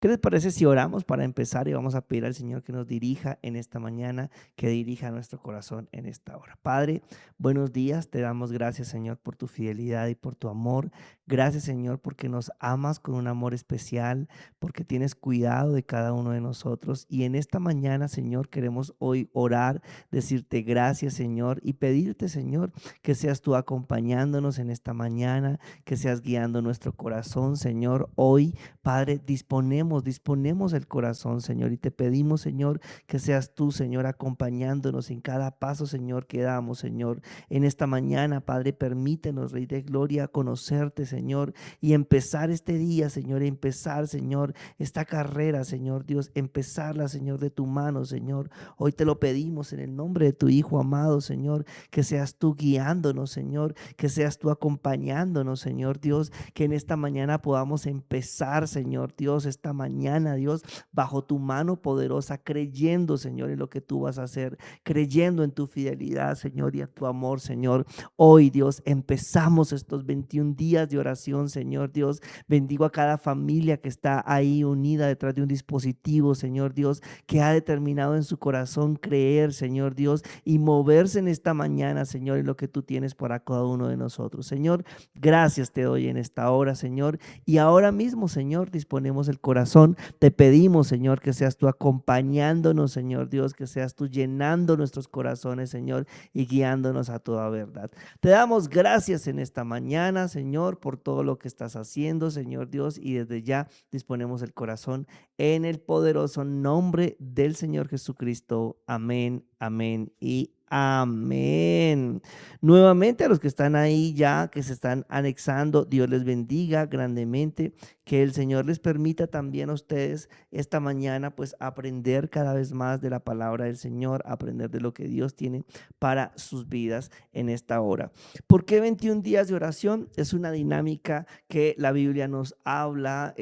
¿Qué les parece si oramos para empezar y vamos a pedir al Señor que nos dirija en esta mañana, que dirija nuestro corazón en esta hora? Padre, buenos días, te damos gracias, Señor, por tu fidelidad y por tu amor. Gracias, Señor, porque nos amas con un amor especial, porque tienes cuidado de cada uno de nosotros. Y en esta mañana, Señor, queremos hoy orar, decirte gracias, Señor, y pedirte, Señor, que seas tú acompañándonos en esta mañana, que seas guiando nuestro corazón, Señor, hoy. Padre, disponemos el corazón, Señor, y te pedimos, Señor, que seas tú, Señor, acompañándonos en cada paso, Señor, que damos, Señor. En esta mañana, Padre, permítenos, Rey de Gloria, conocerte, Señor, y empezar este día, Señor, empezar, Señor, esta carrera, Señor Dios, empezarla, Señor, de tu mano, Señor. Hoy te lo pedimos en el nombre de tu Hijo amado, Señor, que seas tú guiándonos, Señor, que seas tú acompañándonos, Señor Dios, que en esta mañana podamos empezar, Señor Dios, esta mañana, Dios, bajo tu mano poderosa, creyendo, Señor, en lo que tú vas a hacer, creyendo en tu fidelidad, Señor, y en tu amor, Señor. Hoy, Dios, empezamos estos 21 días de oración, Señor Dios. Bendigo a cada familia que está ahí unida detrás de un dispositivo, Señor Dios, que ha determinado en su corazón creer, Señor Dios, y moverse en esta mañana, Señor, en lo que tú tienes para cada uno de nosotros. Señor, gracias te doy en esta hora, Señor, y ahora mismo, Señor, disponemos el corazón. Te pedimos, Señor, que seas tú acompañándonos, Señor Dios, que seas tú llenando nuestros corazones, Señor, y guiándonos a toda verdad. Te damos gracias en esta mañana, Señor, por todo lo que estás haciendo, Señor Dios, y desde ya disponemos el corazón en el poderoso nombre del Señor Jesucristo. Amén, amén y amén. Nuevamente a los que están ahí ya, que se están anexando, Dios les bendiga grandemente, que el Señor les permita también a ustedes esta mañana pues aprender cada vez más de la palabra del Señor, aprender de lo que Dios tiene para sus vidas en esta hora. ¿Por qué 21 días de oración? Es una dinámica que la Biblia nos habla,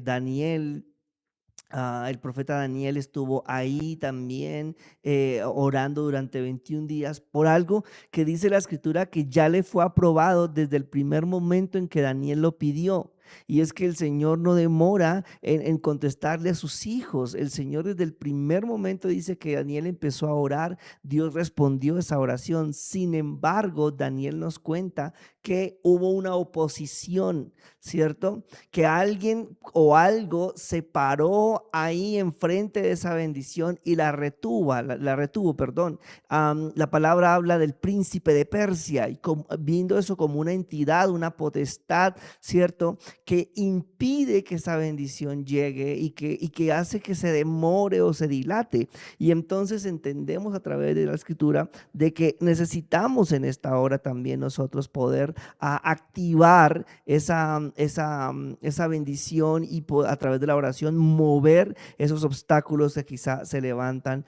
Daniel. El profeta Daniel estuvo ahí también orando durante 21 días por algo que dice la escritura que ya le fue aprobado desde el primer momento en que Daniel lo pidió. Y es que el Señor no demora en contestarle a sus hijos. El Señor desde el primer momento dice que Daniel empezó a orar, Dios respondió esa oración. Sin embargo, Daniel nos cuenta que hubo una oposición, ¿cierto? Que alguien o algo se paró ahí enfrente de esa bendición y la retuvo, perdón. La palabra habla del príncipe de Persia y viendo eso como una entidad, una potestad, ¿cierto? Que impide que esa bendición llegue y que hace que se demore o se dilate. Y entonces entendemos a través de la escritura de que necesitamos en esta hora también nosotros poder activar esa bendición y a través de la oración mover esos obstáculos que quizá se levantan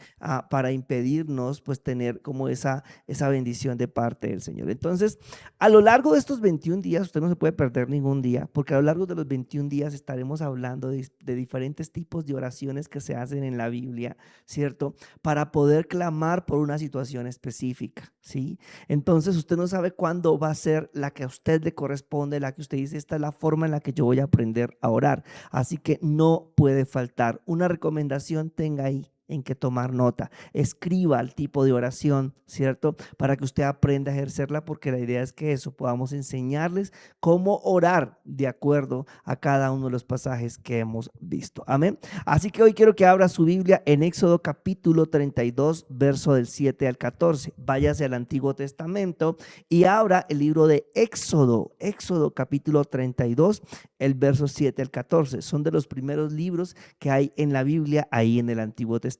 para impedirnos pues tener como esa bendición de parte del Señor. Entonces, a lo largo de estos 21 días, usted no se puede perder ningún día, porque a lo largo de los 21 días estaremos hablando de diferentes tipos de oraciones que se hacen en la Biblia, ¿cierto? Para poder clamar por una situación específica, ¿sí? Entonces usted no sabe cuándo va a ser la que a usted le corresponde, la que usted dice, esta es la forma en la que yo voy a aprender a orar. Así que no puede faltar. Una recomendación tenga ahí en que tomar nota, escriba el tipo de oración, ¿cierto? Para que usted aprenda a ejercerla, porque la idea es que eso podamos enseñarles cómo orar de acuerdo a cada uno de los pasajes que hemos visto. Amén. Así que hoy quiero que abra su Biblia en Éxodo capítulo 32, verso del 7 al 14. Váyase al Antiguo Testamento y abra el libro de Éxodo, Éxodo capítulo 32, el verso 7 al 14. Son de los primeros libros que hay en la Biblia, ahí en el Antiguo Testamento.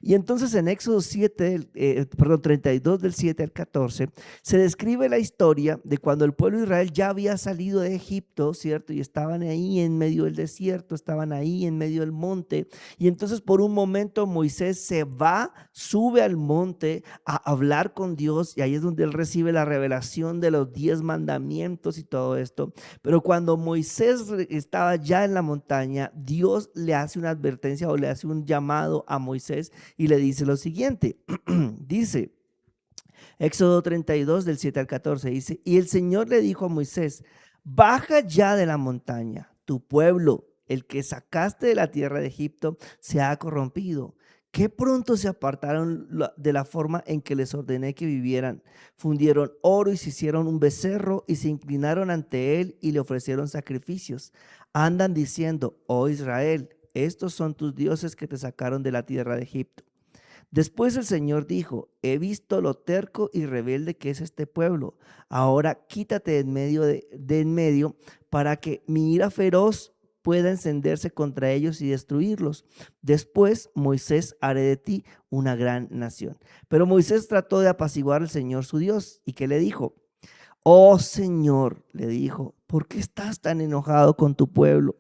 Y entonces en Éxodo 32 del 7 al 14 se describe la historia de cuando el pueblo de Israel ya había salido de Egipto, ¿cierto? Y estaban ahí en medio del desierto, estaban ahí en medio del monte. Y entonces por un momento Moisés se va, sube al monte a hablar con Dios, y ahí es donde él recibe la revelación de los 10 mandamientos y todo esto. Pero cuando Moisés estaba ya en la montaña, Dios le hace una advertencia o le hace un llamado a Moisés y le dice lo siguiente. Dice Éxodo 32 del 7 al 14, dice: y el Señor le dijo a Moisés: baja ya de la montaña, tu pueblo el que sacaste de la tierra de Egipto, se ha corrompido. Qué pronto se apartaron de la forma en que les ordené que vivieran. Fundieron oro y se hicieron un becerro y se inclinaron ante él y le ofrecieron sacrificios. Andan diciendo: oh Israel, estos son tus dioses que te sacaron de la tierra de Egipto. Después el Señor dijo: he visto lo terco y rebelde que es este pueblo. Ahora quítate de en medio para que mi ira feroz pueda encenderse contra ellos y destruirlos. Después, Moisés, haré de ti una gran nación. Pero Moisés trató de apaciguar al Señor su Dios. ¿Y qué le dijo? Oh Señor, le dijo, ¿por qué estás tan enojado con tu pueblo,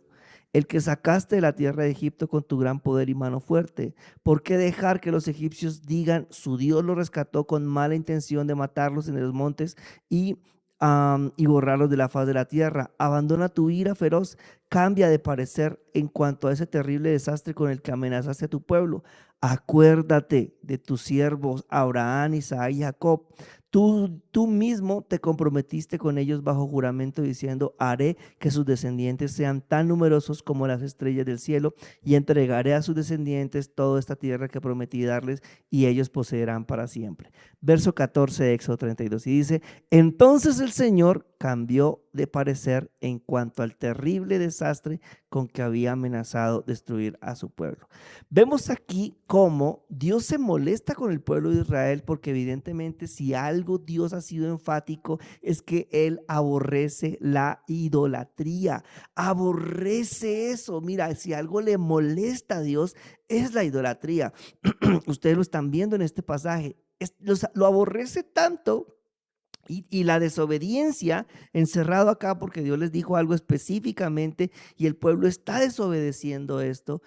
el que sacaste de la tierra de Egipto con tu gran poder y mano fuerte? ¿Por qué dejar que los egipcios digan: su Dios los rescató con mala intención de matarlos en los montes y borrarlos de la faz de la tierra? Abandona tu ira feroz, cambia de parecer en cuanto a ese terrible desastre con el que amenazaste a tu pueblo. Acuérdate de tus siervos Abraham, Isaac y Jacob. Tú mismo te comprometiste con ellos bajo juramento diciendo: haré que sus descendientes sean tan numerosos como las estrellas del cielo, y entregaré a sus descendientes toda esta tierra que prometí darles, y ellos poseerán para siempre. Verso 14 de Éxodo 32, y dice: entonces el Señor cambió de parecer en cuanto al terrible desastre con que había amenazado destruir a su pueblo. Vemos aquí cómo Dios se molesta con el pueblo de Israel, porque evidentemente si algo Dios ha sido enfático es que Él aborrece la idolatría, aborrece eso. Mira, si algo le molesta a Dios es la idolatría. Ustedes lo están viendo en este pasaje, lo aborrece tanto. Y la desobediencia, encerrado acá porque Dios les dijo algo específicamente y el pueblo está desobedeciendo esto,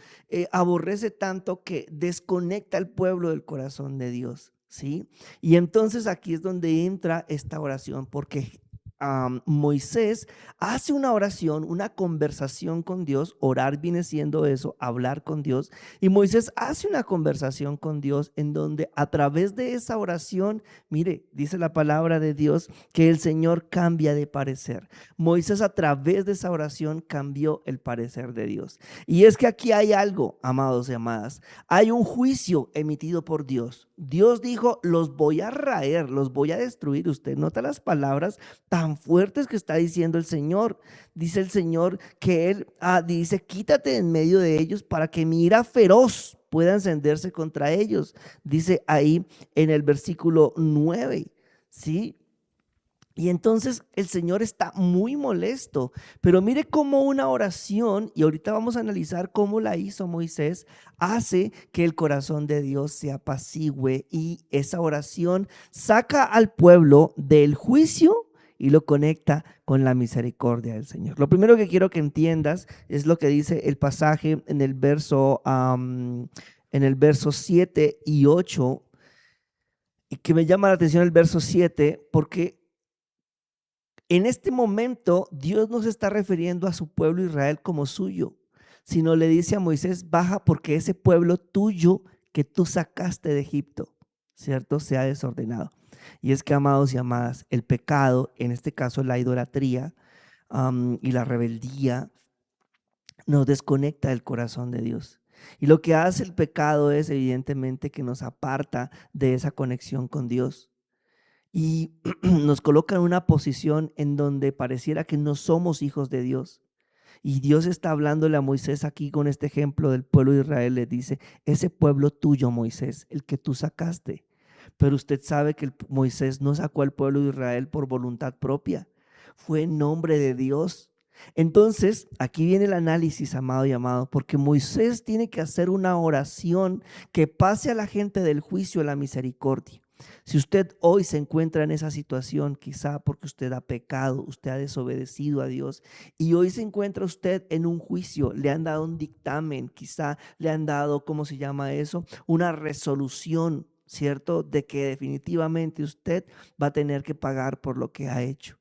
aborrece tanto que desconecta al pueblo del corazón de Dios, ¿sí? Y entonces aquí es donde entra esta oración, porque Moisés hace una oración, una conversación con Dios. Orar viene siendo eso, hablar con Dios. Y Moisés hace una conversación con Dios en donde a través de esa oración, mire, dice la palabra de Dios que el Señor cambia de parecer. Moisés a través de esa oración cambió el parecer de Dios. Y es que aquí hay algo, amados y amadas. Hay un juicio emitido por Dios. Dios dijo: los voy a raer, los voy a destruir. Usted nota las palabras tan fuertes que está diciendo el Señor. Dice el Señor que Él dice: quítate en medio de ellos para que mi ira feroz pueda encenderse contra ellos. Dice ahí en el versículo 9, ¿sí? Y entonces el Señor está muy molesto, pero mire cómo una oración, y ahorita vamos a analizar cómo la hizo Moisés, hace que el corazón de Dios se apacigüe, y esa oración saca al pueblo del juicio y lo conecta con la misericordia del Señor. Lo primero que quiero que entiendas es lo que dice el pasaje en el verso 7 y 8, y que me llama la atención el verso 7, porque en este momento Dios no se está refiriendo a su pueblo Israel como suyo, sino le dice a Moisés: baja porque ese pueblo tuyo que tú sacaste de Egipto, ¿cierto?, se ha desordenado. Y es que, amados y amadas, el pecado, en este caso la idolatría y la rebeldía, nos desconecta del corazón de Dios. Y lo que hace el pecado es evidentemente que nos aparta de esa conexión con Dios. Y nos coloca en una posición en donde pareciera que no somos hijos de Dios. Y Dios está hablándole a Moisés aquí con este ejemplo del pueblo de Israel. Le dice: ese pueblo tuyo, Moisés, el que tú sacaste. Pero usted sabe que Moisés no sacó al pueblo de Israel por voluntad propia, fue en nombre de Dios. Entonces, aquí viene el análisis, amado y amado, porque Moisés tiene que hacer una oración que pase a la gente del juicio a la misericordia. Si usted hoy se encuentra en esa situación, quizá porque usted ha pecado, usted ha desobedecido a Dios, y hoy se encuentra usted en un juicio, le han dado un dictamen, quizá le han dado, ¿cómo se llama eso?, una resolución, ¿cierto?, de que definitivamente usted va a tener que pagar por lo que ha hecho.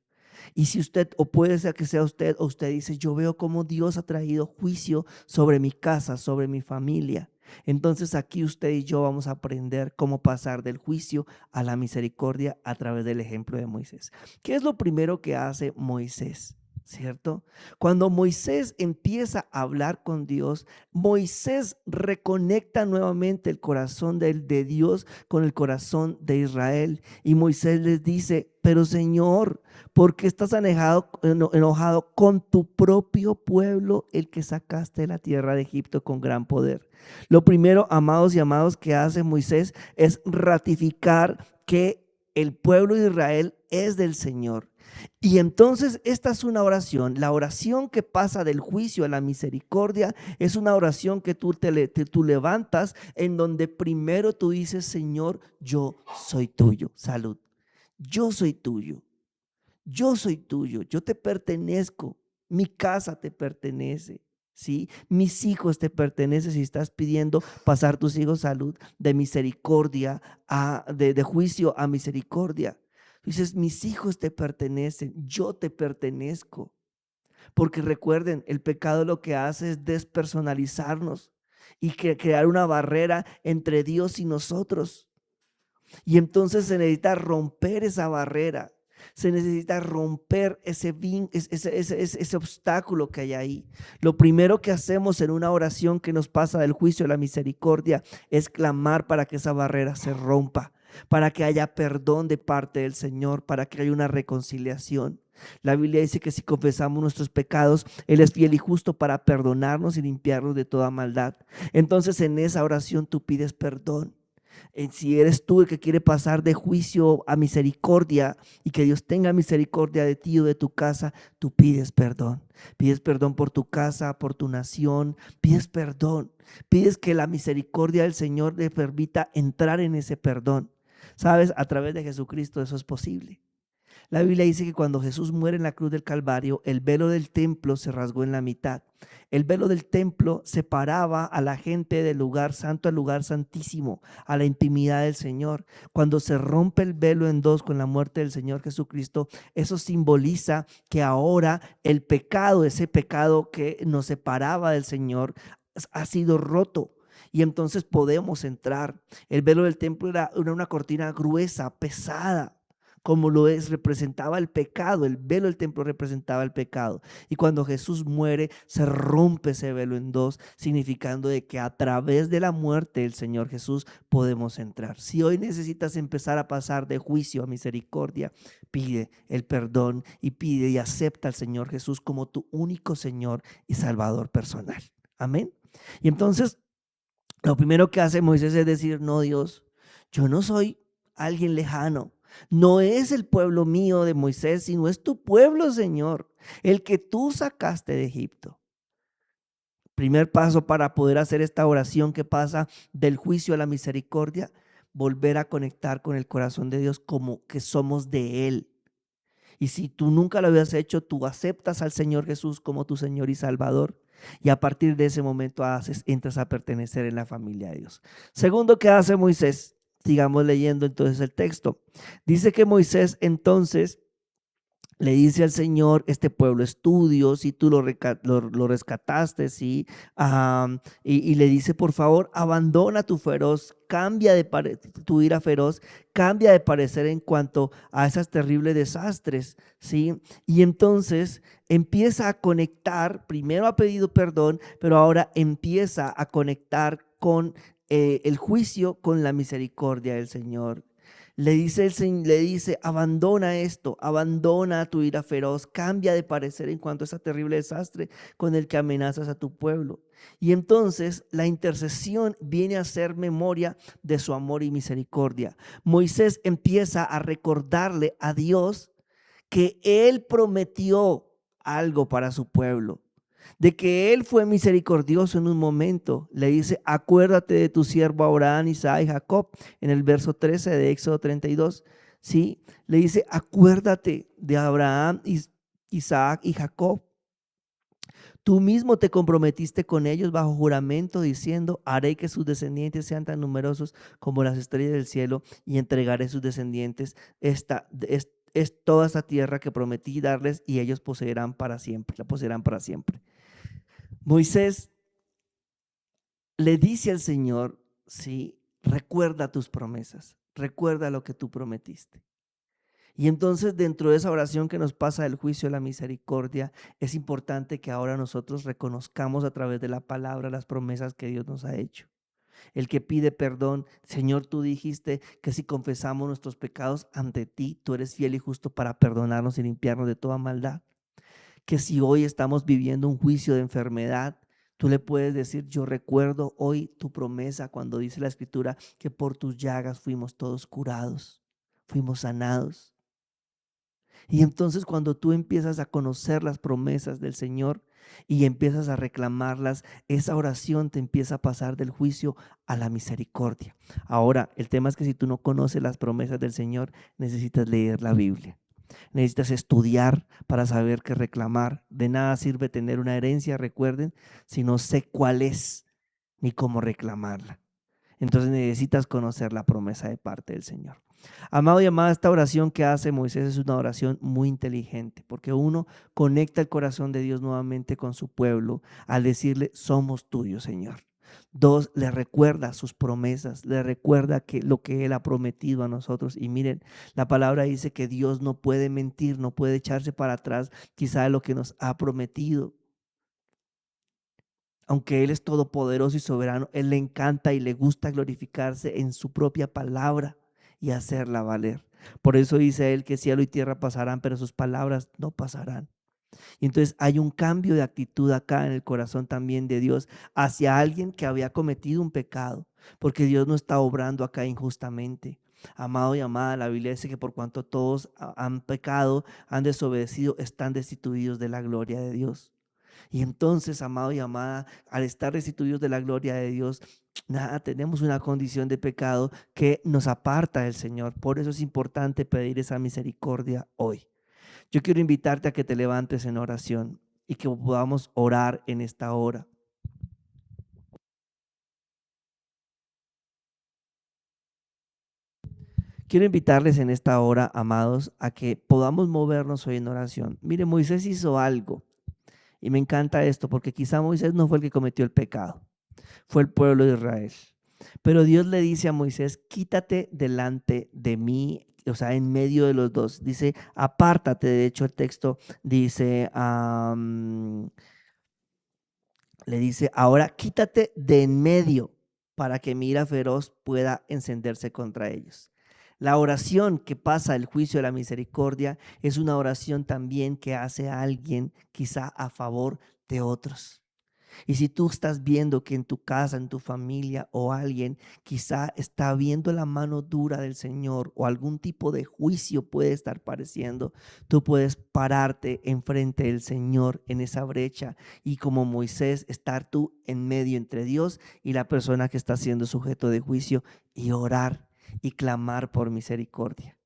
Y si usted, o puede ser que sea usted, o usted dice: yo veo cómo Dios ha traído juicio sobre mi casa, sobre mi familia. Entonces aquí usted y yo vamos a aprender cómo pasar del juicio a la misericordia a través del ejemplo de Moisés. ¿Qué es lo primero que hace Moisés? ¿cierto? Cuando Moisés empieza a hablar con Dios, Moisés reconecta nuevamente el corazón de Dios con el corazón de Israel. Y Moisés les dice, pero Señor, ¿por qué estás enojado con tu propio pueblo, el que sacaste de la tierra de Egipto con gran poder? Lo primero, amados y amados, que hace Moisés es ratificar que el pueblo de Israel es del Señor. Y entonces esta es una oración, la oración que pasa del juicio a la misericordia, es una oración que tú levantas en donde primero tú dices, Señor, yo soy tuyo, salud, yo soy tuyo, yo soy tuyo, yo te pertenezco, mi casa te pertenece. ¿Sí? Mis hijos te pertenecen. Si estás pidiendo pasar tus hijos salud, de misericordia de juicio a misericordia. Dices, mis hijos te pertenecen, yo te pertenezco. Porque recuerden, el pecado lo que hace es despersonalizarnos y crear una barrera entre Dios y nosotros. Y entonces se necesita romper esa barrera. Se necesita romper ese obstáculo que hay ahí. Lo primero que hacemos en una oración que nos pasa del juicio a la misericordia es clamar para que esa barrera se rompa, para que haya perdón de parte del Señor, para que haya una reconciliación. La Biblia dice que si confesamos nuestros pecados, Él es fiel y justo para perdonarnos y limpiarnos de toda maldad. Entonces en esa oración tú pides perdón. Si eres tú el que quiere pasar de juicio a misericordia y que Dios tenga misericordia de ti o de tu casa, tú pides perdón. Pides perdón por tu casa, por tu nación, pides perdón. Pides que la misericordia del Señor te permita entrar en ese perdón. ¿Sabes? A través de Jesucristo eso es posible. La Biblia dice que cuando Jesús muere en la cruz del Calvario, el velo del templo se rasgó en la mitad. El velo del templo separaba a la gente del lugar santo al lugar santísimo, a la intimidad del Señor. Cuando se rompe el velo en dos con la muerte del Señor Jesucristo, eso simboliza que ahora el pecado, ese pecado que nos separaba del Señor, ha sido roto. Y entonces podemos entrar. El velo del templo era una cortina gruesa, pesada, como representaba el pecado. El velo del templo representaba el pecado. Y cuando Jesús muere, se rompe ese velo en dos, significando de que a través de la muerte del Señor Jesús podemos entrar. Si hoy necesitas empezar a pasar de juicio a misericordia, pide el perdón y pide y acepta al Señor Jesús como tu único Señor y Salvador personal. Amén. Y entonces, lo primero que hace Moisés es decir, no, Dios, yo no soy alguien lejano. No es el pueblo mío de Moisés, sino es tu pueblo, Señor, el que tú sacaste de Egipto. Primer paso para poder hacer esta oración que pasa del juicio a la misericordia, volver a conectar con el corazón de Dios como que somos de Él. Y si tú nunca lo habías hecho, tú aceptas al Señor Jesús como tu Señor y Salvador. Y a partir de ese momento entras a pertenecer en la familia de Dios. Segundo, ¿qué hace Moisés? Sigamos leyendo entonces el texto. Dice que Moisés entonces le dice al Señor, este pueblo es tuyo, si tú lo rescataste, ¿sí? Y le dice, por favor, abandona tu feroz, tu ira feroz, cambia de parecer en cuanto a esos terribles desastres, ¿sí? Y entonces empieza a conectar, primero ha pedido perdón, pero ahora empieza a conectar con el juicio, con la misericordia del Señor. Le dice, abandona esto, abandona tu ira feroz, cambia de parecer en cuanto a ese terrible desastre con el que amenazas a tu pueblo. Y entonces la intercesión viene a ser memoria de su amor y misericordia. Moisés empieza a recordarle a Dios que él prometió algo para su pueblo, de que él fue misericordioso en un momento. Le dice, acuérdate de tu siervo Abraham, Isaac y Jacob, en el verso 13 de Éxodo 32, ¿sí? Le dice, acuérdate de Abraham, Isaac y Jacob. Tú mismo te comprometiste con ellos bajo juramento diciendo, haré que sus descendientes sean tan numerosos como las estrellas del cielo y entregaré a sus descendientes es toda esta tierra que prometí darles y ellos poseerán para siempre, la poseerán para siempre. Moisés le dice al Señor, sí, recuerda tus promesas, recuerda lo que tú prometiste. Y entonces dentro de esa oración que nos pasa del juicio a la misericordia, es importante que ahora nosotros reconozcamos a través de la palabra las promesas que Dios nos ha hecho. El que pide perdón, Señor, tú dijiste que si confesamos nuestros pecados ante ti, tú eres fiel y justo para perdonarnos y limpiarnos de toda maldad. Que si hoy estamos viviendo un juicio de enfermedad, tú le puedes decir, yo recuerdo hoy tu promesa cuando dice la Escritura que por tus llagas fuimos todos curados, fuimos sanados. Y entonces cuando tú empiezas a conocer las promesas del Señor y empiezas a reclamarlas, esa oración te empieza a pasar del juicio a la misericordia. Ahora, el tema es que si tú no conoces las promesas del Señor, necesitas leer la Biblia. Necesitas estudiar para saber qué reclamar. De nada sirve tener una herencia, recuerden, si no sé cuál es ni cómo reclamarla. Entonces necesitas conocer la promesa de parte del Señor. Amado y amada, esta oración que hace Moisés es una oración muy inteligente, porque uno conecta el corazón de Dios nuevamente con su pueblo al decirle, somos tuyos, Señor. Dos, le recuerda sus promesas, le recuerda que lo que Él ha prometido a nosotros. Y miren, la palabra dice que Dios no puede mentir, no puede echarse para atrás quizá de lo que nos ha prometido. Aunque Él es todopoderoso y soberano, Él le encanta y le gusta glorificarse en su propia palabra y hacerla valer. Por eso dice Él que cielo y tierra pasarán, pero sus palabras no pasarán. Y entonces hay un cambio de actitud acá en el corazón también de Dios hacia alguien que había cometido un pecado, porque Dios no está obrando acá injustamente. Amado y amada, la Biblia dice que por cuanto todos han pecado, han desobedecido, están destituidos de la gloria de Dios. Y entonces, amado y amada, al estar restituidos de la gloria de Dios, nada, tenemos una condición de pecado que nos aparta del Señor. Por eso es importante pedir esa misericordia hoy. Yo quiero invitarte a que te levantes en oración y que podamos orar en esta hora. Quiero invitarles en esta hora, amados, a que podamos movernos hoy en oración. Mire, Moisés hizo algo y me encanta esto porque quizá Moisés no fue el que cometió el pecado, fue el pueblo de Israel. Pero Dios le dice a Moisés, quítate delante de mí, o sea, en medio de los dos. Dice, apártate. De hecho, el texto dice, le dice, ahora quítate de en medio para que mi ira feroz pueda encenderse contra ellos. La oración que pasa el juicio de la misericordia es una oración también que hace a alguien quizá a favor de otros. Y si tú estás viendo que en tu casa, en tu familia o alguien quizá está viendo la mano dura del Señor o algún tipo de juicio puede estar pareciendo, tú puedes pararte enfrente del Señor en esa brecha y como Moisés estar tú en medio entre Dios y la persona que está siendo sujeto de juicio y orar y clamar por misericordia.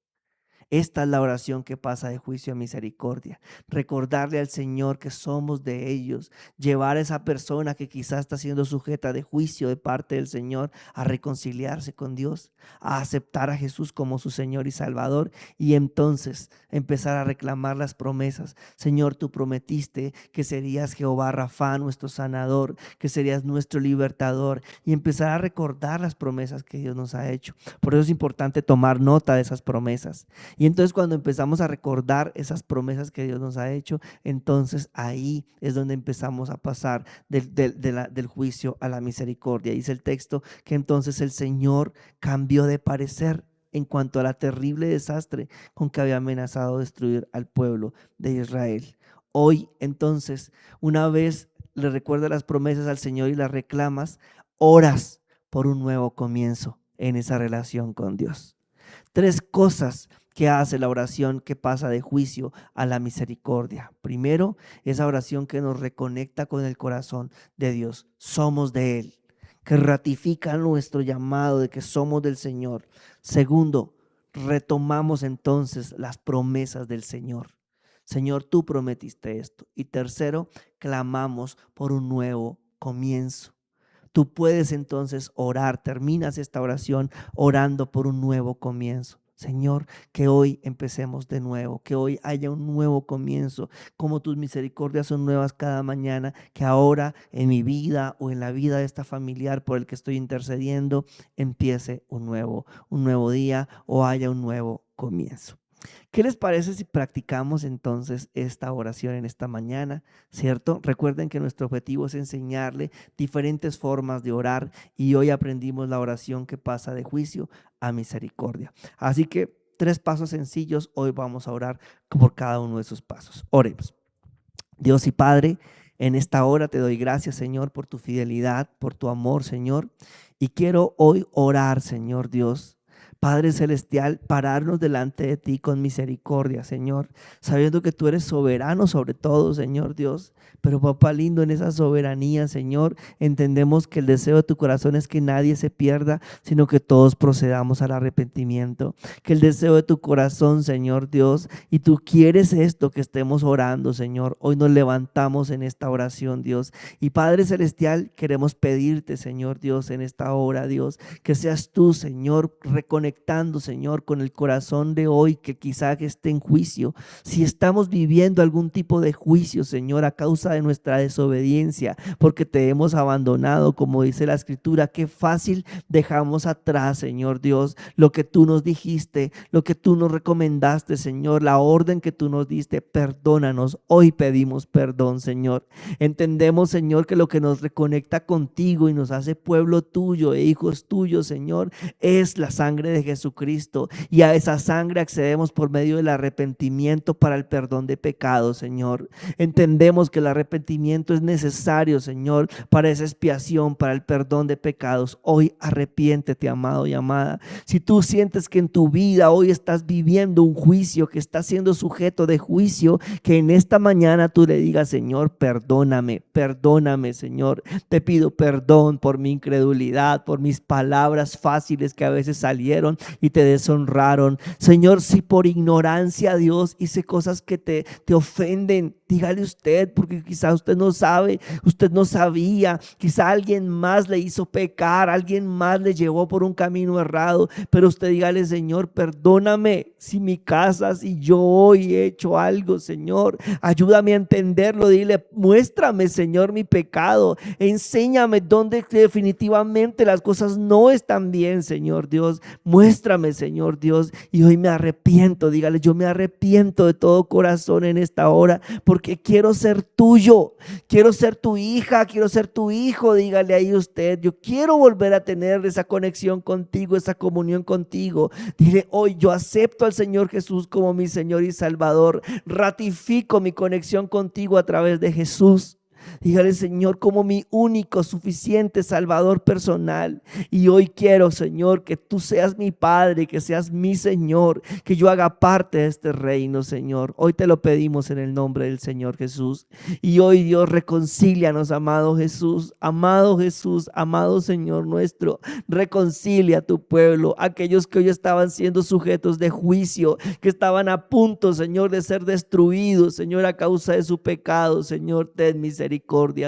Esta es la oración que pasa de juicio a misericordia. Recordarle al Señor que somos de ellos. Llevar a esa persona que quizás está siendo sujeta de juicio de parte del Señor a reconciliarse con Dios, a aceptar a Jesús como su Señor y Salvador y entonces empezar a reclamar las promesas. Señor, tú prometiste que serías Jehová Rafa, nuestro sanador, que serías nuestro libertador y empezar a recordar las promesas que Dios nos ha hecho. Por eso es importante tomar nota de esas promesas. Y entonces cuando empezamos a recordar esas promesas que Dios nos ha hecho, entonces ahí es donde empezamos a pasar del juicio a la misericordia. Dice el texto que entonces el Señor cambió de parecer en cuanto a la terrible desastre con que había amenazado destruir al pueblo de Israel. Hoy entonces, una vez le recuerdas las promesas al Señor y las reclamas, oras por un nuevo comienzo en esa relación con Dios. Tres cosas que hace la oración que pasa de juicio a la misericordia. Primero, esa oración que nos reconecta con el corazón de Dios. Somos de Él, que ratifica nuestro llamado de que somos del Señor. Segundo, retomamos entonces las promesas del Señor. Señor, tú prometiste esto. Y tercero, clamamos por un nuevo comienzo. Tú puedes entonces orar, terminas esta oración orando por un nuevo comienzo. Señor, que hoy empecemos de nuevo, que hoy haya un nuevo comienzo, como tus misericordias son nuevas cada mañana, que ahora en mi vida o en la vida de esta familiar por el que estoy intercediendo, empiece un nuevo día o haya un nuevo comienzo. ¿Qué les parece si practicamos entonces esta oración en esta mañana? ¿Cierto? Recuerden que nuestro objetivo es enseñarle diferentes formas de orar y hoy aprendimos la oración que pasa de juicio a misericordia. Así que 3 pasos sencillos, hoy vamos a orar por cada uno de esos pasos. Oremos. Dios y Padre, en esta hora te doy gracias, Señor, por tu fidelidad, por tu amor, Señor. Y quiero hoy orar, Señor Dios, Padre Celestial, pararnos delante de ti con misericordia, Señor, sabiendo que tú eres soberano sobre todo, Señor Dios. Pero papá lindo, en esa soberanía, Señor, entendemos que el deseo de tu corazón es que nadie se pierda, sino que todos procedamos al arrepentimiento. Que el deseo de tu corazón, Señor Dios, y tú quieres esto, que estemos orando, Señor. Hoy nos levantamos en esta oración, Dios. Y Padre Celestial, queremos pedirte, Señor Dios, en esta hora, Dios, que seas tú, Señor, reconectando, Señor, con el corazón de hoy que quizá esté en juicio. Si estamos viviendo algún tipo de juicio, Señor, a causa de nuestra desobediencia, porque te hemos abandonado, como dice la Escritura, qué fácil dejamos atrás, Señor Dios, lo que tú nos dijiste, lo que tú nos recomendaste, Señor, la orden que tú nos diste. Perdónanos, hoy pedimos perdón, Señor. Entendemos, Señor, que lo que nos reconecta contigo y nos hace pueblo tuyo e hijos tuyos, Señor, es la sangre de Jesucristo, y a esa sangre accedemos por medio del arrepentimiento para el perdón de pecados, Señor. Entendemos que el arrepentimiento es necesario, Señor, para esa expiación, para el perdón de pecados. Hoy arrepiéntete, amado y amada. Si tú sientes que en tu vida hoy estás viviendo un juicio, que estás siendo sujeto de juicio, que en esta mañana tú le digas: Señor, perdóname, perdóname, Señor. Te pido perdón por mi incredulidad, por mis palabras fáciles que a veces salieron y te deshonraron. Señor, si por ignorancia, Dios, hice cosas que te ofenden, dígale usted, porque quizá usted no sabe, usted no sabía, quizá alguien más le hizo pecar, alguien más le llevó por un camino errado, pero usted dígale: Señor, perdóname si mi casa, si yo hoy he hecho algo, Señor, ayúdame a entenderlo. Dile: muéstrame, Señor, mi pecado, enséñame dónde definitivamente las cosas no están bien, Señor Dios, muéstrame, Señor Dios, y hoy me arrepiento. Dígale: yo me arrepiento de todo corazón en esta hora, porque quiero ser tuyo, quiero ser tu hija, quiero ser tu hijo. Dígale ahí usted: yo quiero volver a tener esa conexión contigo, esa comunión contigo. Dile: hoy yo acepto al Señor Jesús como mi Señor y Salvador, ratifico mi conexión contigo a través de Jesús. Dígale: Señor, como mi único, suficiente Salvador personal. Y hoy quiero, Señor, que tú seas mi Padre, que seas mi Señor, que yo haga parte de este reino, Señor. Hoy te lo pedimos en el nombre del Señor Jesús. Y hoy, Dios, reconcílianos, amado Jesús, amado Señor nuestro. Reconcilia a tu pueblo, aquellos que hoy estaban siendo sujetos de juicio, que estaban a punto, Señor, de ser destruidos, Señor, a causa de su pecado. Señor, ten misericordia.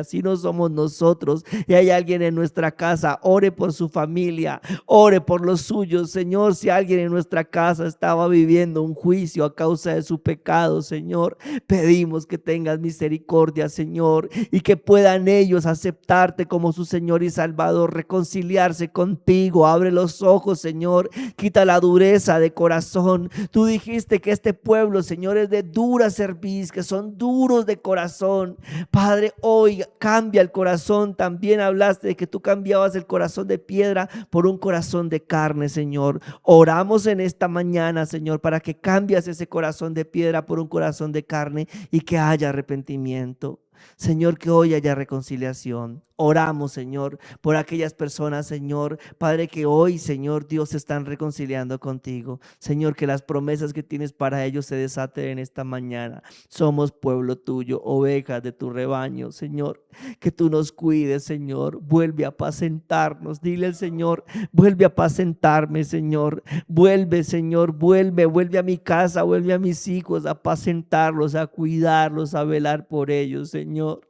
Si no somos nosotros y hay alguien en nuestra casa, ore por su familia, ore por los suyos, Señor. Si alguien en nuestra casa estaba viviendo un juicio a causa de su pecado, Señor, pedimos que tengas misericordia, Señor, y que puedan ellos aceptarte como su Señor y Salvador, reconciliarse contigo. Abre los ojos, Señor, quita la dureza de corazón. Tú dijiste que este pueblo, Señor, es de dura cerviz, que son duros de corazón. Padre, hoy cambia el corazón. También hablaste de que tú cambiabas el corazón de piedra por un corazón de carne, Señor. Oramos en esta mañana, Señor, para que cambies ese corazón de piedra por un corazón de carne y que haya arrepentimiento. Señor, que hoy haya reconciliación. Oramos, Señor, por aquellas personas, Señor, Padre, que hoy, Señor Dios, se están reconciliando contigo. Señor, que las promesas que tienes para ellos se desaten en esta mañana. Somos pueblo tuyo, ovejas de tu rebaño, Señor. Que tú nos cuides, Señor. Vuelve a apacentarnos. Dile al Señor: vuelve a apacentarme, Señor. Vuelve, Señor, vuelve a mi casa, vuelve a mis hijos, a apacentarlos, a cuidarlos, a velar por ellos, Señor.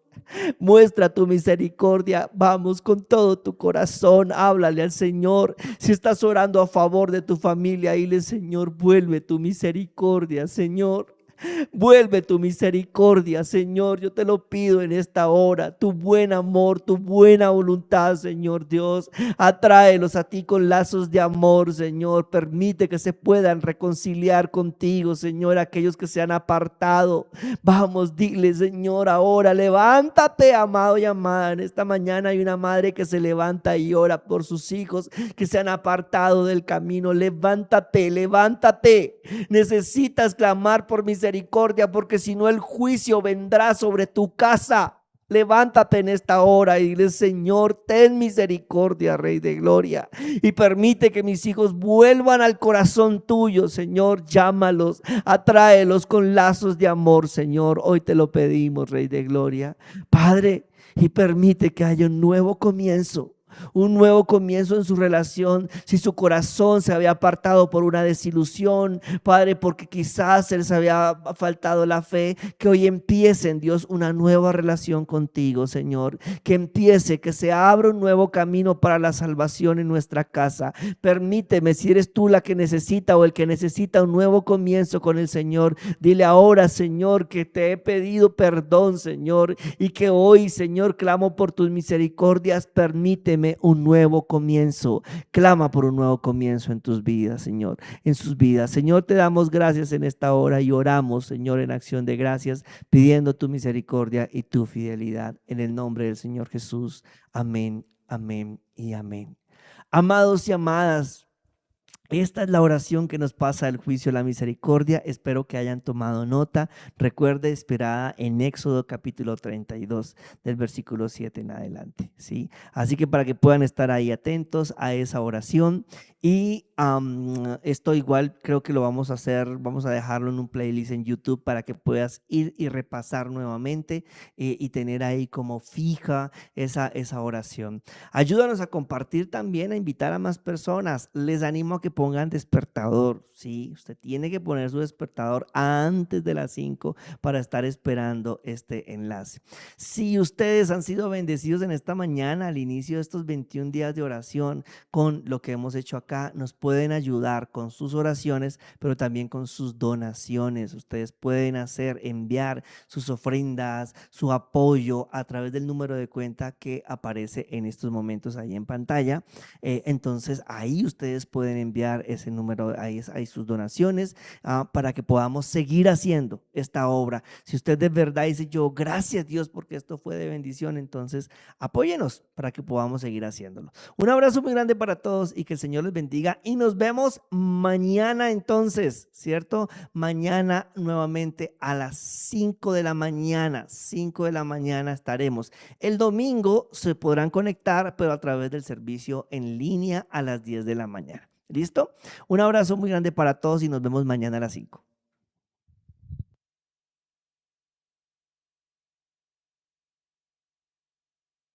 Muestra tu misericordia. Vamos con todo tu corazón, háblale al Señor. Si estás orando a favor de tu familia, dile: Señor, vuelve tu misericordia, Señor. Vuelve tu misericordia, Señor, yo te lo pido en esta hora, tu buen amor, tu buena voluntad, Señor Dios. Atráelos a ti con lazos de amor, Señor. Permite que se puedan reconciliar contigo, Señor, aquellos que se han apartado. Vamos, dile, Señor, ahora levántate, amado y amada. En esta mañana hay una madre que se levanta y ora por sus hijos que se han apartado del camino. Levántate, levántate. Necesitas clamar por misericordia, porque si no el juicio vendrá sobre tu casa. Levántate en esta hora y dile: Señor, ten misericordia, Rey de Gloria, y permite que mis hijos vuelvan al corazón tuyo, Señor. Llámalos, atráelos con lazos de amor, Señor. Hoy te lo pedimos, Rey de Gloria, Padre, y permite que haya un nuevo comienzo en su relación. Si su corazón se había apartado por una desilusión, Padre, porque quizás él se había faltado la fe, que hoy empiece, Dios, una nueva relación contigo, Señor. Que empiece, que se abra un nuevo camino para la salvación en nuestra casa. Permíteme, si eres tú la que necesita o el que necesita un nuevo comienzo con el Señor, dile ahora, Señor, que te he pedido perdón, Señor, y que hoy, Señor, clamo por tus misericordias. Permíteme un nuevo comienzo. Clama por un nuevo comienzo en tus vidas, Señor, en sus vidas. Señor, te damos gracias en esta hora y oramos, Señor, en acción de gracias, pidiendo tu misericordia y tu fidelidad. En el nombre del Señor Jesús. Amén, amén y amén. Amados y amadas, esta es la oración que nos pasa el juicio de la misericordia. Espero que hayan tomado nota. Recuerde, inspirada en Éxodo capítulo 32, del versículo 7 en adelante, ¿sí? Así que para que puedan estar ahí atentos a esa oración. Y esto igual creo que lo vamos a hacer, vamos a dejarlo en un playlist en YouTube para que puedas ir y repasar nuevamente y tener ahí como fija esa oración. Ayúdanos a compartir también, a invitar a más personas. Les animo a que pongan despertador, ¿sí? Usted tiene que poner su despertador antes de las 5 para estar esperando este enlace. Si ustedes han sido bendecidos en esta mañana al inicio de estos 21 días de oración con lo que hemos hecho acá, nos pueden ayudar con sus oraciones, pero también con sus donaciones. Ustedes pueden enviar sus ofrendas, su apoyo a través del número de cuenta que aparece en estos momentos ahí en pantalla. Entonces ahí ustedes pueden enviar ese número, ahí sus donaciones, para que podamos seguir haciendo esta obra. Si usted de verdad dice: yo, gracias Dios porque esto fue de bendición, entonces apóyenos para que podamos seguir haciéndolo. Un abrazo muy grande para todos y que el Señor les bendiga, y nos vemos mañana entonces, ¿cierto? Mañana nuevamente a las 5 de la mañana, 5 de la mañana estaremos. El domingo se podrán conectar, pero a través del servicio en línea a las 10 de la mañana. ¿Listo? Un abrazo muy grande para todos y nos vemos mañana a las 5.